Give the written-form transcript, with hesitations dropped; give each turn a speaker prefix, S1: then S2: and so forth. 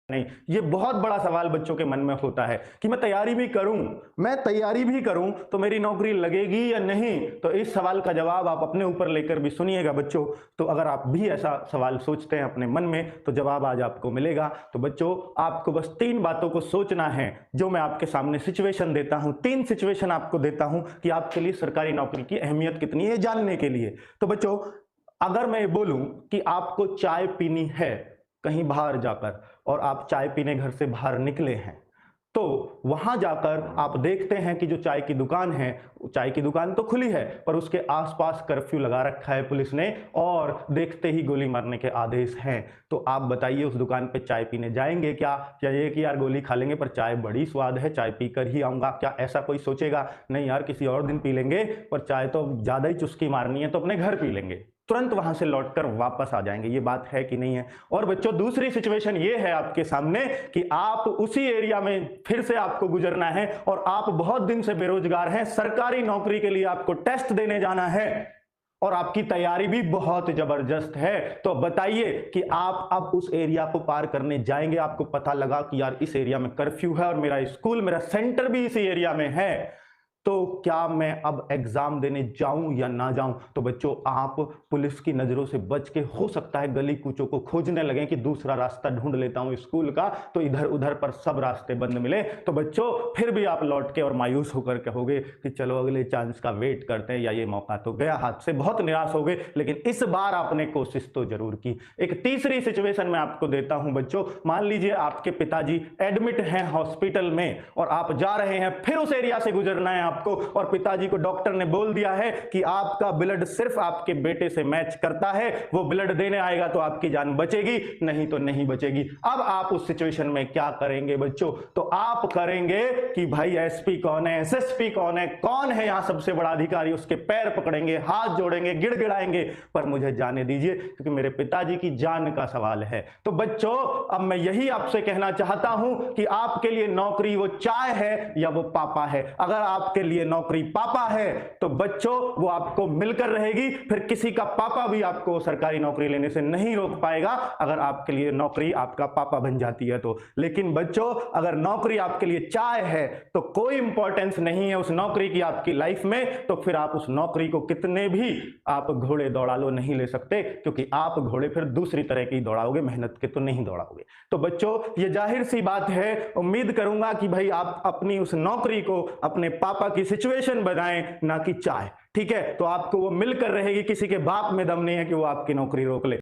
S1: नहीं? ये बहुत बड़ा सवाल बच्चों के मन में होता है कि मैं तैयारी भी करूं तो मेरी नौकरी लगेगी या नहीं? तो इस सवाल का जवाब आप अपने ऊपर लेकर भी सुनिएगा बच्चों। तो अगर आप भी ऐसा सवाल सोचते हैं अपने मन में तो जवाब आज आपको मिलेगा। तो बच्चों, आपको बस 3 बातों को सोचना है जो मैं आपके सामने सिचुएशन देता हूं। 3 सिचुएशन आपको देता हूं कि आपके लिए सरकारी नौकरी की अहमियत कितनी है जानने के लिए। तो बच्चों, अगर मैं ये बोलूं कि आपको चाय पीनी है कहीं बाहर जाकर और आप चाय पीने घर से बाहर निकले हैं, तो वहां जाकर आप देखते हैं कि जो चाय की दुकान है, चाय की दुकान तो खुली है पर उसके आसपास कर्फ्यू लगा रखा है पुलिस ने और देखते ही गोली मारने के आदेश हैं। तो आप बताइए, उस दुकान पे चाय पीने जाएंगे क्या? या ये कि यार गोली खा लेंगे पर चाय बड़ी स्वाद है, चाय पीकर ही आऊंगा? क्या ऐसा कोई सोचेगा? नहीं यार, किसी और दिन पी लेंगे, पर चाय तो ज्यादा ही चुस्की मारनी है तो अपने घर पी लेंगे, तुरंत वहां से लौटकर वापस आ जाएंगे। ये बात है कि नहीं है? और बच्चों, दूसरी सिचुएशन ये है आपके सामने कि आप उसी एरिया में फिर से आपको गुजरना है और आप बहुत दिन से बेरोजगार हैं, सरकारी नौकरी के लिए आपको टेस्ट देने जाना है और आपकी तैयारी भी बहुत जबरदस्त है। तो बताइए कि आप अब उस एरिया को पार करने जाएंगे, आपको पता लगा कि यार इस एरिया में कर्फ्यू है और मेरा स्कूल, मेरा सेंटर भी इसी एरिया में है, तो क्या मैं अब एग्जाम देने जाऊं या ना जाऊं? तो बच्चों, आप पुलिस की नजरों से बच के हो सकता है गली कूचों को खोजने लगे कि दूसरा रास्ता ढूंढ लेता हूं स्कूल का, तो इधर उधर पर सब रास्ते बंद मिले। तो बच्चों, फिर भी आप लौट के और मायूस होकर कहोगे कि चलो अगले चांस का वेट करते हैं, या ये मौका तो गया हाथ से। बहुत निराश हो गए, लेकिन इस बार आपने कोशिश तो जरूर की। एक तीसरी सिचुएशन मैं आपको देता हूं बच्चों। मान लीजिए आपके पिताजी एडमिट हैं हॉस्पिटल में और आप जा रहे हैं, फिर उस एरिया से गुजरना है आपको, और पिताजी को डॉक्टर ने बोल दिया है कि आपका ब्लड सिर्फ आपके बेटे से मैच करता है, वो ब्लड देने आएगा तो आपकी जान बचेगी, नहीं तो नहीं बचेगी। अब आप उस सिचुएशन में क्या करेंगे बच्चों? तो आप करेंगे कि भाई एसपी कौन है, एसएसपी कौन है यहां सबसे बड़ा अधिकारी, उसके पैर पकड़ेंगे, हाथ जोड़ेंगे, गिड़गिड़ाएंगे, पर मुझे जाने दीजिए क्योंकि मेरे पिताजी की जान का सवाल है। तो बच्चों, अब मैं यही आपसे कहना चाहता हूं कि आपके लिए नौकरी वो चाय है या वो पापा है। अगर आपके लिए नौकरी पापा है तो बच्चों वो आपको मिलकर रहेगी, फिर किसी का पापा भी आपको सरकारी नौकरी लेने से नहीं रोक पाएगा अगर आपके लिए नौकरी आपका पापा बन जाती है तो। लेकिन बच्चों, अगर नौकरी आपके लिए चाय है तो कोई इंपॉर्टेंस नहीं है उस नौकरी की आपकी लाइफ में, तो फिर आप उस नौकरी को कितने भी आप घोड़े दौड़ा लो नहीं ले सकते, क्योंकि आप घोड़े फिर दूसरी तरह की दौड़ाओगे, मेहनत के तो नहीं दौड़ाओगे। तो बच्चों, ये जाहिर सी बात है, उम्मीद करूंगा कि भाई आप अपनी उस नौकरी को अपने पापा की सिचुएशन बनाएं, ना कि चाय। ठीक है? तो आपको वो मिलकर रहेगी, किसी के बाप में दम नहीं है कि वो आपकी नौकरी रोक ले।